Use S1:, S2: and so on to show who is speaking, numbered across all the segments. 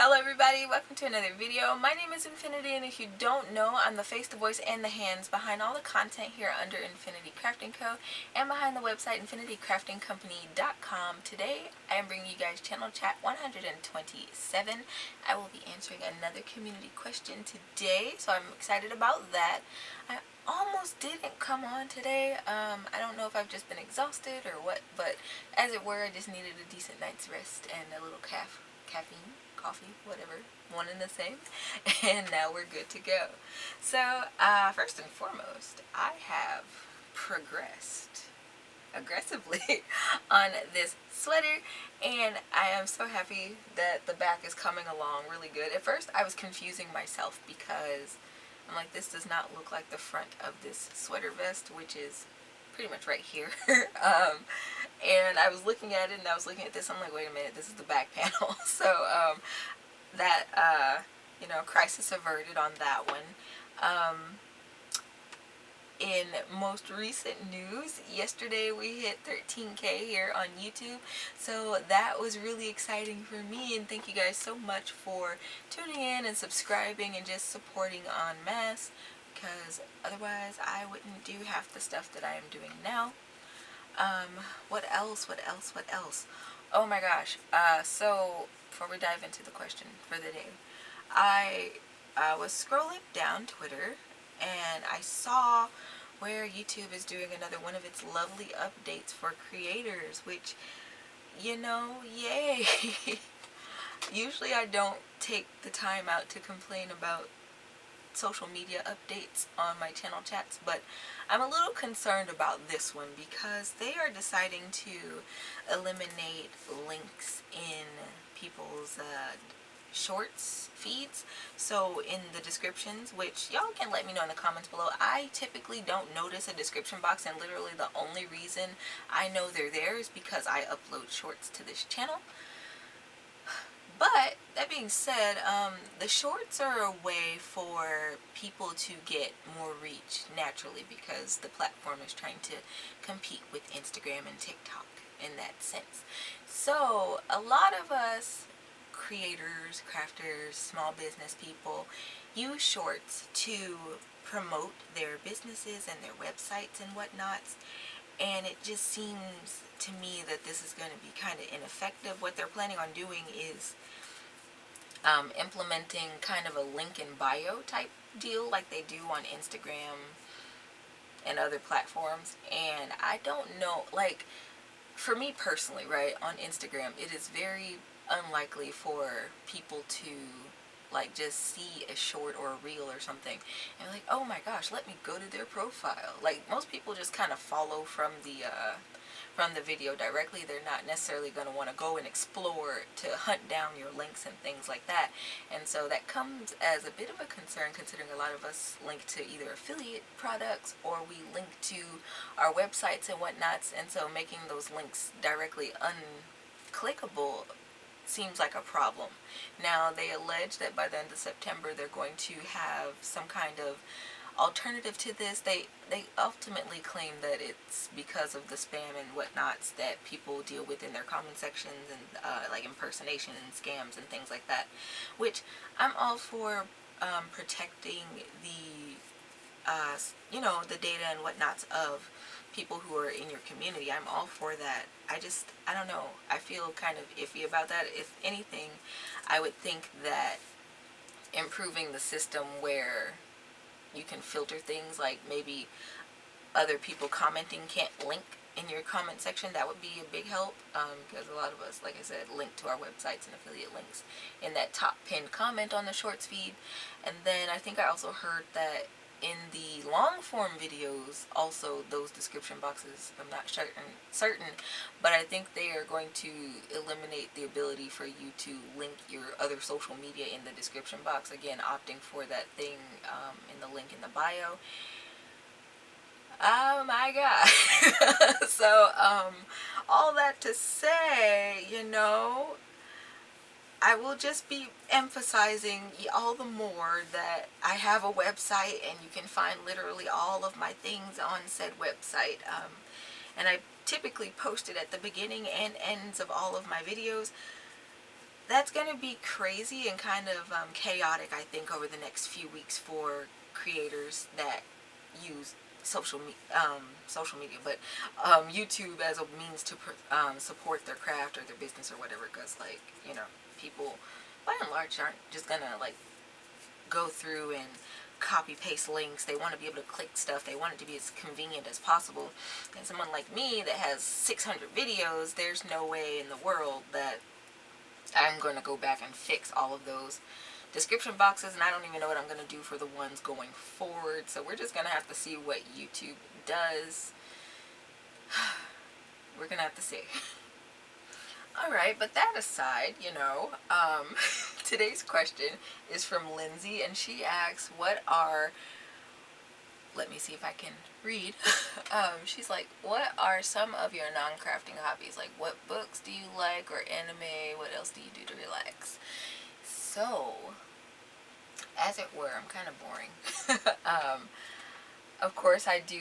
S1: Hello everybody, welcome to another video. My name is Infiniti, and if you don't know, I'm the face, the voice, and the hands behind all the content here under Infiniti Crafting Co. and behind the website InfinitiCraftingCompany.com. Today, I am bringing you guys channel chat 127. I will be answering another community question today, so I'm excited about that. I almost didn't come on today. I don't know if I've just been exhausted or what, but as it were, I just needed a decent night's rest and a little caffeine, coffee, whatever, one and the same, and now we're good to go. So, first and foremost, I have progressed aggressively on this sweater, and I am so happy that the back is coming along really good. At first, I was confusing myself because I'm like, this does not look like the front of this sweater vest, which is pretty much right here. And I was looking at it, and I was looking at this, I'm like, wait a minute, this is the back panel. So that crisis averted on that one. In most recent news, yesterday we hit 13K here on YouTube, so that was really exciting for me, and thank you guys so much for tuning in and subscribing and just supporting en masse, because otherwise I wouldn't do half the stuff that I am doing now. What else? Oh my gosh. So before we dive into the question for the day, I was scrolling down Twitter, and I saw where YouTube is doing another one of its lovely updates for creators, which, yay. Usually I don't take the time out to complain about social media updates on my channel chats, but I'm a little concerned about this one because they are deciding to eliminate links in people's shorts feeds, so in the descriptions, which y'all can let me know in the comments below. I typically don't notice a description box, and literally the only reason I know they're there is because I upload shorts to this channel. But that being said, the shorts are a way for people to get more reach naturally, because the platform is trying to compete with Instagram and TikTok in that sense. So a lot of us creators, crafters, small business people use shorts to promote their businesses and their websites and whatnots, and it just seems to me that this is going to be kind of ineffective. What they're planning on doing is implementing kind of a link in bio type deal like they do on Instagram and other platforms, and I don't know, like, for me personally, right, on Instagram, it is very unlikely for people to like just see a short or a reel or something and like, oh my gosh, let me go to their profile. Like, most people just kind of follow from the video directly. They're not necessarily going to want to go and explore to hunt down your links and things like that. And so that comes as a bit of a concern, considering a lot of us link to either affiliate products or we link to our websites and whatnots, and so making those links directly unclickable seems like a problem. Now, they allege that by the end of September they're going to have some kind of alternative to this. They ultimately claim that it's because of the spam and whatnots that people deal with in their comment sections, and like impersonation and scams and things like that, which I'm all for protecting the the data and whatnots of people who are in your community. I'm all for that. I don't know, I feel kind of iffy about that. If anything, I would think that improving the system where you can filter things, like maybe other people commenting can't link in your comment section, that would be a big help, because a lot of us, like I said, link to our websites and affiliate links in that top pinned comment on the shorts feed. And then I think I also heard that in the long form videos also, those description boxes, I'm not certain, but I think they are going to eliminate the ability for you to link your other social media in the description box, again opting for that thing in the link in the bio. Oh my god. So all that to say, I will just be emphasizing all the more that I have a website, and you can find literally all of my things on said website. And I typically post it at the beginning and ends of all of my videos. that's going to be crazy and kind of chaotic, I think, over the next few weeks for creators that use social media, but YouTube as a means to support their craft or their business or whatever. Because, like, you know, people by and large aren't just gonna like go through and copy paste links. They want to be able to click stuff. They want it to be as convenient as possible. And someone like me that has 600 videos, there's no way in the world that I'm going to go back and fix all of those description boxes, and I don't even know what I'm going to do for the ones going forward. So we're just going to have to see what YouTube does. We're going to have to see. Alright, but that aside, you know, today's question is from Lindsay, and she asks, let me see if I can read. She's like, what are some of your non-crafting hobbies? Like, what books do you like, or anime? What else do you do to relax? So, as it were, I'm kind of boring. Of course, I do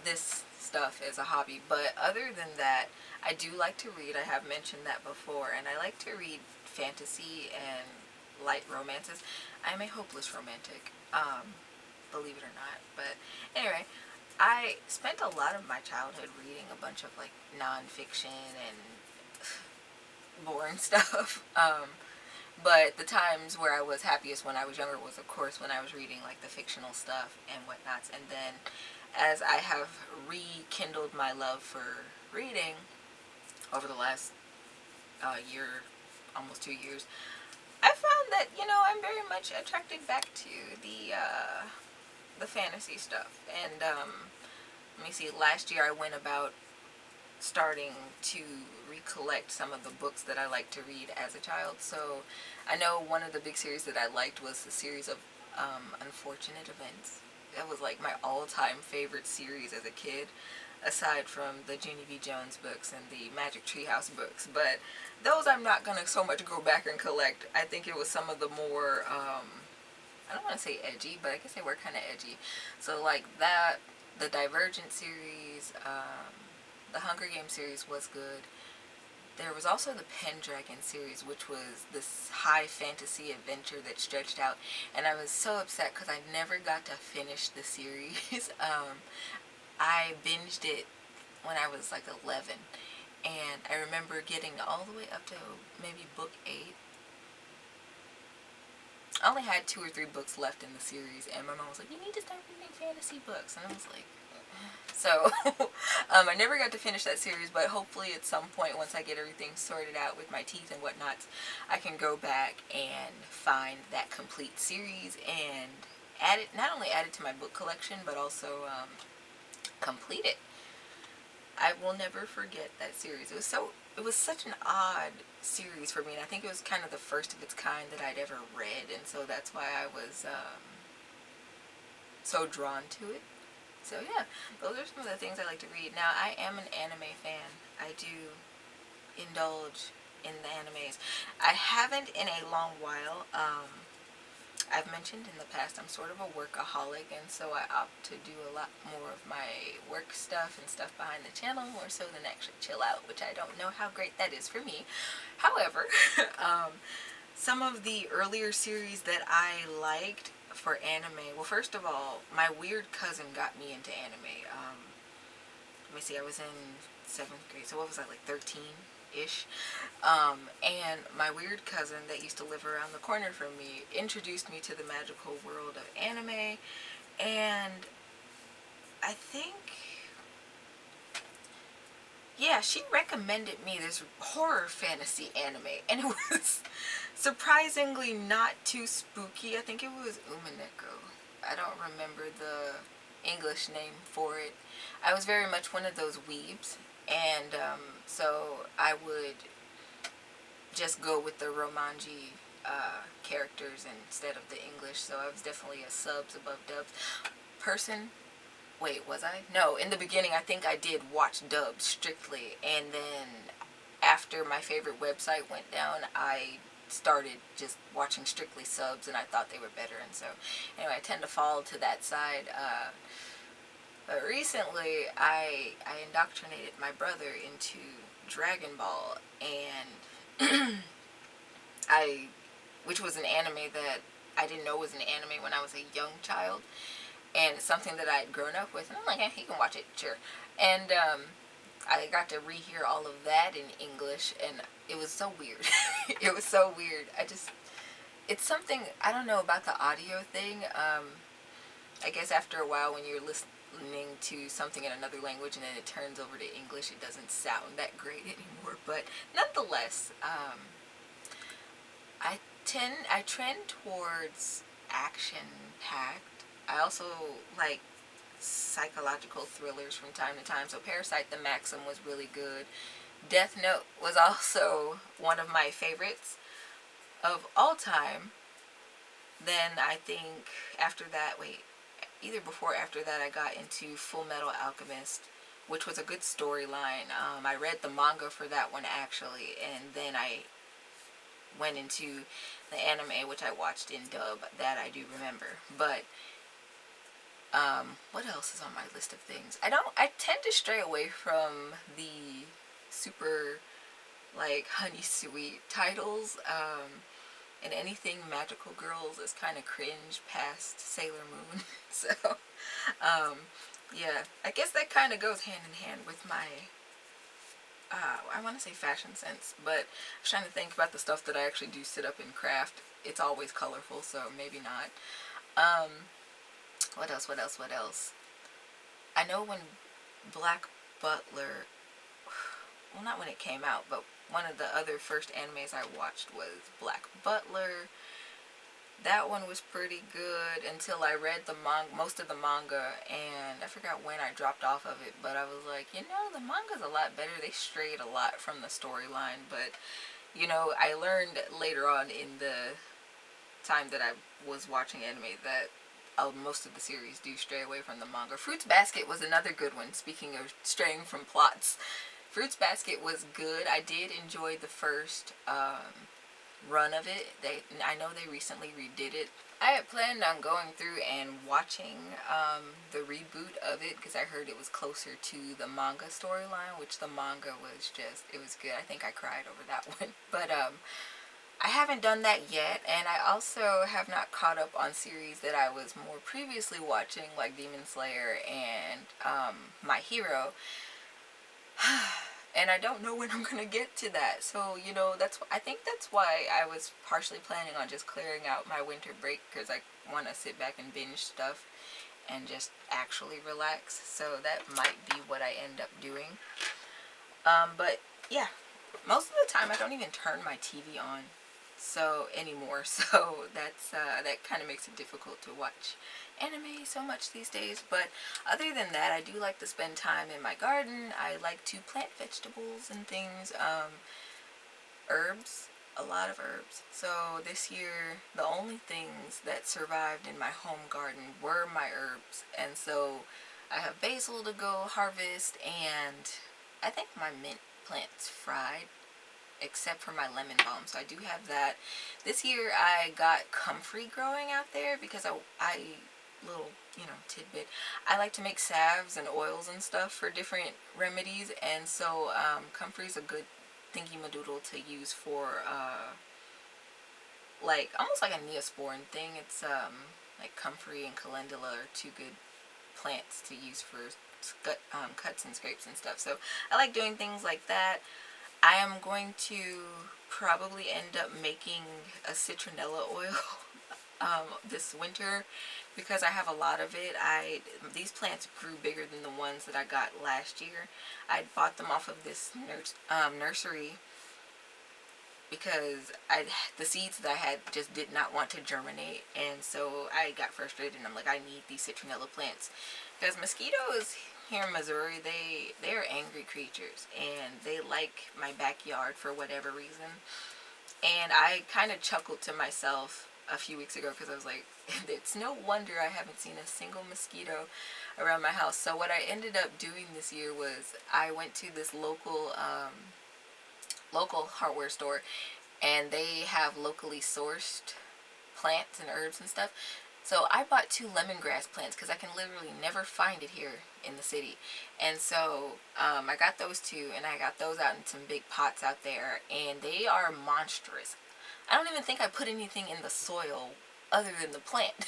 S1: this stuff as a hobby, but other than that, I do like to read. I have mentioned that before, and I like to read fantasy and light romances. I'm a hopeless romantic, believe it or not. But anyway, I spent a lot of my childhood reading a bunch of like non-fiction and boring stuff. But the times where I was happiest when I was younger was, of course, when I was reading like the fictional stuff and whatnots. And then as I have rekindled my love for reading over the last year, almost 2 years, I found that, you know, I'm very much attracted back to the fantasy stuff. And let me see, last year I went about starting to recollect some of the books that I liked to read as a child. So I know one of the big series that I liked was the series of Unfortunate Events. That was like my all-time favorite series as a kid, aside from the Ginny B. Jones books and the Magic Treehouse books. But those I'm not going to so much go back and collect. I think it was some of the more, I don't want to say edgy, but I guess they were kind of edgy. So like that, the Divergent series, the Hunger Games series was good. There was also the Pendragon series, which was this high fantasy adventure that stretched out. And I was so upset because I never got to finish the series. I binged it when I was like 11. And I remember getting all the way up to maybe book 8. I only had 2 or 3 books left in the series. And my mom was like, you need to start reading fantasy books. And I was like, so, I never got to finish that series, but hopefully at some point, once I get everything sorted out with my teeth and whatnot, I can go back and find that complete series and not only add it to my book collection, but also complete it. I will never forget that series. It was such an odd series for me, and I think it was kind of the first of its kind that I'd ever read, and so that's why I was so drawn to it. So yeah, those are some of the things I like to read. Now, I am an anime fan. I do indulge in the animes. I haven't in a long while. I've mentioned in the past I'm sort of a workaholic, and so I opt to do a lot more of my work stuff and stuff behind the channel more so than actually chill out, which I don't know how great that is for me. However, some of the earlier series that I liked for anime, well, first of all, my weird cousin got me into anime. Let me see, I was in 7th grade, so what was I, like 13-ish? And my weird cousin that used to live around the corner from me introduced me to the magical world of anime, and I think, yeah, she recommended me this horror fantasy anime, and it was surprisingly not too spooky. I think it was Umineko. I don't remember the English name for it. I was very much one of those weebs, and so I would just go with the Romanji characters instead of the English, so I was definitely a subs above dubs person. Wait, was I? No, in the beginning I think I did watch dubs strictly, and then after my favorite website went down, I started just watching strictly subs, and I thought they were better, and so anyway, I tend to fall to that side. But recently I indoctrinated my brother into Dragon Ball, and I which was an anime that I didn't know was an anime when I was a young child, and it's something that I had grown up with. And I'm like, you can watch it, sure. And I got to rehear all of that in English, and it was so weird. It was so weird. It's something, I don't know about the audio thing. I guess after a while, when you're listening to something in another language and then it turns over to English, it doesn't sound that great anymore. But nonetheless, I trend towards action packed. I also like psychological thrillers from time to time. So Parasite the Maxim was really good. Death Note was also one of my favorites of all time. Then I think after that, either before or after that, I got into Full Metal Alchemist, which was a good storyline. I read the manga for that one actually, and then I went into the anime, which I watched in dub, that I do remember. But what else is on my list of things? I tend to stray away from the super like honey sweet titles. And anything magical girls is kind of cringe past Sailor Moon. So yeah, I guess that kind of goes hand in hand with my I want to say fashion sense, but I was trying to think about the stuff that I actually do sit up and craft. It's always colorful, so maybe not. What else? What else? What else? I know when Black Butler, well, not when it came out, but one of the other first animes I watched was Black Butler. That one was pretty good until I read most of the manga, and I forgot when I dropped off of it, but I was like, the manga's a lot better. They strayed a lot from the storyline, but I learned later on in the time that I was watching anime that most of the series do stray away from the manga. Fruits Basket was another good one, speaking of straying from plots. Fruits Basket was good. I did enjoy the first run of it. I know they recently redid it. I had planned on going through and watching the reboot of it because I heard it was closer to the manga storyline, which the manga was it was good. I think I cried over that one. But I haven't done that yet, and I also have not caught up on series that I was more previously watching, like Demon Slayer and My Hero. And I don't know when I'm gonna get to that. So I think that's why I was partially planning on just clearing out my winter break, because I want to sit back and binge stuff and just actually relax. So that might be what I end up doing. But yeah, most of the time I don't even turn my TV on anymore. So that kind of makes it difficult to watch anime so much these days. But other than that, I do like to spend time in my garden. I like to plant vegetables and things, herbs, a lot of herbs. So this year, the only things that survived in my home garden were my herbs, and so I have basil to go harvest, and I think my mint plant's fried, except for my lemon balm. So I do have that. This year I got comfrey growing out there because I little tidbit, I like to make salves and oils and stuff for different remedies, and so comfrey's a good thingy madoodle to use for like almost like a neosporin thing. It's like comfrey and calendula are two good plants to use for cuts and scrapes and stuff. So I like doing things like that. I am going to probably end up making a citronella oil this winter because I have a lot of it. These plants grew bigger than the ones that I got last year. I bought them off of this nursery because the seeds that I had just did not want to germinate, and so I got frustrated and I'm like, I need these citronella plants because mosquitoes here in Missouri, they are angry creatures, and they like my backyard for whatever reason. And I kind of chuckled to myself a few weeks ago because I was like, it's no wonder I haven't seen a single mosquito around my house. So what I ended up doing this year was I went to this local hardware store, and they have locally sourced plants and herbs and stuff. So I bought 2 lemongrass plants because I can literally never find it here in the city. And so I got those 2, and I got those out in some big pots out there, and they are monstrous. I don't even think I put anything in the soil other than the plant.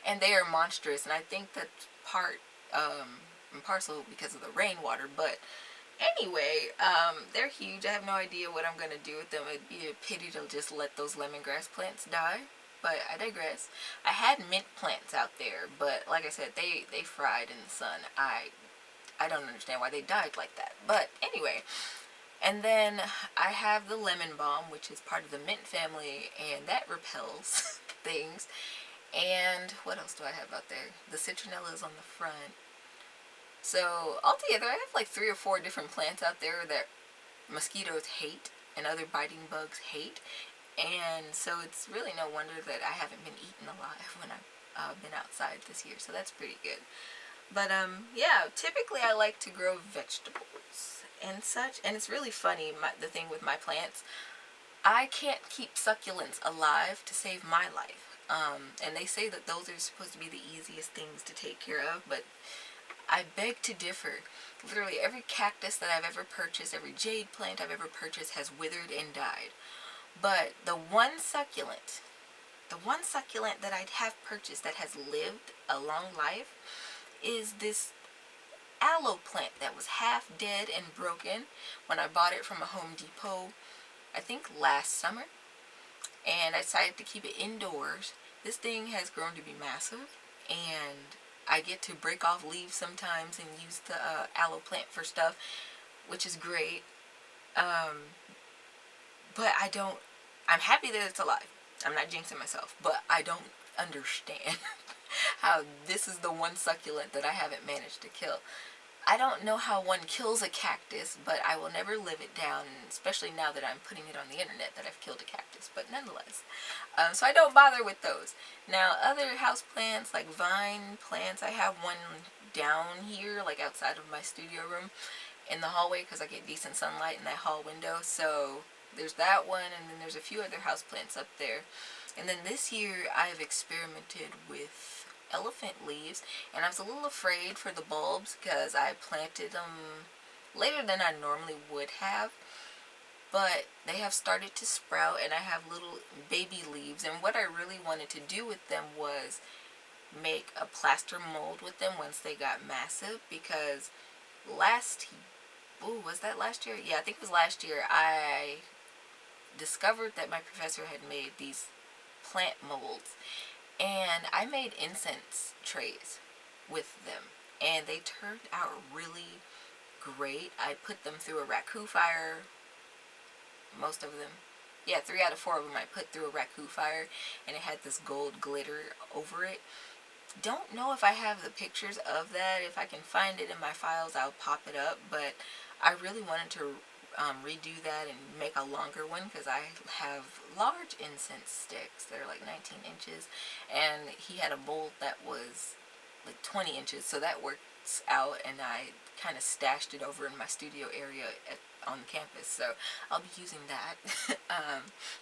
S1: And they are monstrous, and I think that's part and parcel because of the rainwater. But anyway, they're huge. I have no idea what I'm gonna do with them. It'd be a pity to just let those lemongrass plants die. But I digress. I had mint plants out there, but like I said, they fried in the sun. I don't understand why they died like that. But anyway, and then I have the lemon balm, which is part of the mint family, and that repels things. And what else do I have out there? The citronella is on the front. So altogether, I have like 3 or 4 different plants out there that mosquitoes hate and other biting bugs hate. And so it's really no wonder that I haven't been eaten alive when I've been outside this year. So that's pretty good. But yeah, typically I like to grow vegetables and such. And it's really funny, the thing with my plants, I can't keep succulents alive to save my life. And they say that those are supposed to be the easiest things to take care of, but I beg to differ. Literally every cactus that I've ever purchased, every jade plant I've ever purchased has withered and died. But the one succulent that I have purchased that has lived a long life is this aloe plant that was half dead and broken when I bought it from a Home Depot, I think last summer. And I decided to keep it indoors. This thing has grown to be massive, and I get to break off leaves sometimes and use the aloe plant for stuff, which is great. But I'm happy that it's alive. I'm not jinxing myself, but I don't understand how this is the one succulent that I haven't managed to kill. I don't know how one kills a cactus, but I will never live it down, especially now that I'm putting it on the internet that I've killed a cactus, but nonetheless. So I don't bother with those. Now, other house plants, like vine plants, I have one down here, like outside of my studio room in the hallway, because I get decent sunlight in that hall window. So there's that one, and then there's a few other house plants up there. And then this year, I've experimented with elephant leaves, and I was a little afraid for the bulbs because I planted them later than I normally would have, but they have started to sprout, and I have little baby leaves. And what I really wanted to do with them was make a plaster mold with them once they got massive, because was that last year? Yeah, I think it was last year, I discovered that my professor had made these plant molds, and I made incense trays with them, and they turned out really great. I put them through a raku fire, most of them. Yeah, 3 out of 4 of them I put through a raku fire, and it had this gold glitter over it. Don't know if I have the pictures of that. If I can find it in my files, I'll pop it up, but I really wanted to redo that and make a longer one, because I have large incense sticks that are like 19 inches, and he had a mold that was like 20 inches, so that works out, and I kind of stashed it over in my studio area on campus, so I'll be using that.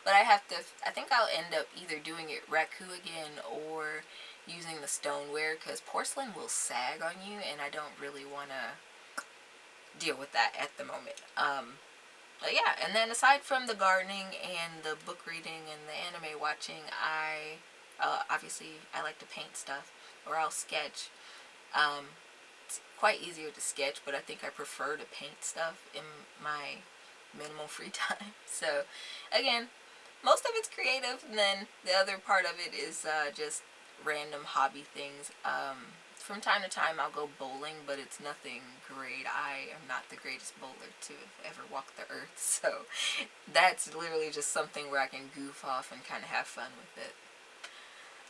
S1: But I think I'll end up either doing it raku again or using the stoneware, because porcelain will sag on you, and I don't really want to deal with that at the moment. But yeah, and then aside from the gardening and the book reading and the anime watching, obviously I like to paint stuff, or I'll sketch. It's quite easier to sketch, but I think I prefer to paint stuff in my minimal free time. So again, most of it's creative, and then the other part of it is just random hobby things. From time to time I'll go bowling, but it's nothing great. I am not the greatest bowler to have ever walked the earth, so that's literally just something where I can goof off and kind of have fun with it.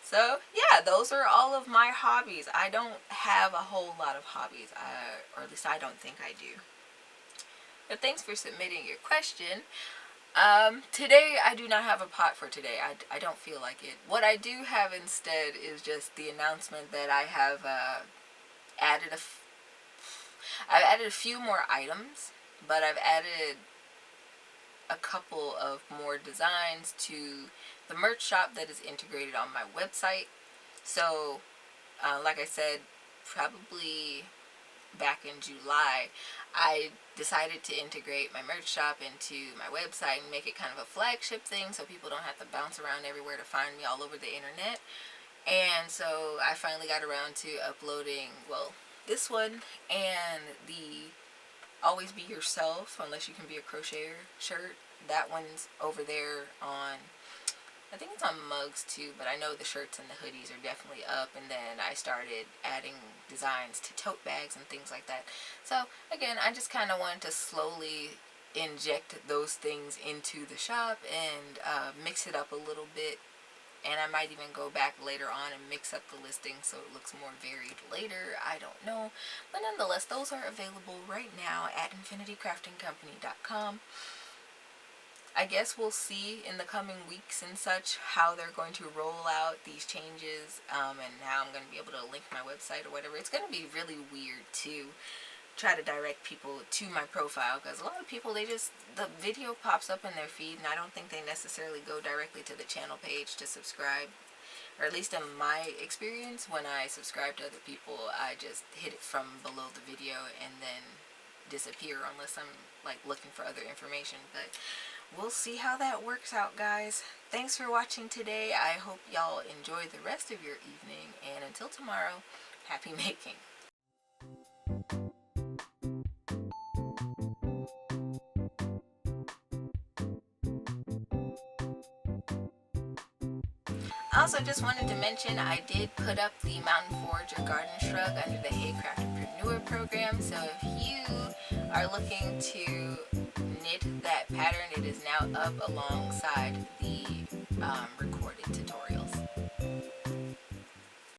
S1: So yeah, those are all of my hobbies. I don't have a whole lot of hobbies, or at least I don't think I do. But thanks for submitting your question. Today I do not have a pot for today. I don't feel like it. What I do have instead is just the announcement that I have added I've added a few more items, but I've added a couple of more designs to the merch shop that is integrated on my website. So like I said, probably back in July, I decided to integrate my merch shop into my website and make it kind of a flagship thing so people don't have to bounce around everywhere to find me all over the internet. And so I finally got around to uploading, well, this one and the Always Be Yourself Unless You Can Be a Crocheter shirt. That one's over there on, I think it's on mugs too, but I know the shirts and the hoodies are definitely up. And then I started adding designs to tote bags and things like that. So again, I just kind of wanted to slowly inject those things into the shop and mix it up a little bit. And I might even go back later on and mix up the listing so it looks more varied later. I don't know. But nonetheless, those are available right now at infiniticraftingcompany.com. I guess we'll see in the coming weeks and such how they're going to roll out these changes, and how I'm going to be able to link my website or whatever. It's going to be really weird to try to direct people to my profile, because a lot of people, the video pops up in their feed and I don't think they necessarily go directly to the channel page to subscribe. Or at least in my experience, when I subscribe to other people, I just hit it from below the video and then disappear unless I'm like looking for other information. But we'll see how that works out, guys. Thanks for watching today. I hope y'all enjoy the rest of your evening, and until tomorrow, happy making. I also just wanted to mention I did put up the Mountain Forager Garden Shrug under the Hey Craftpreneur program. So if you are looking to knit that pattern, it is now up alongside the recorded tutorials.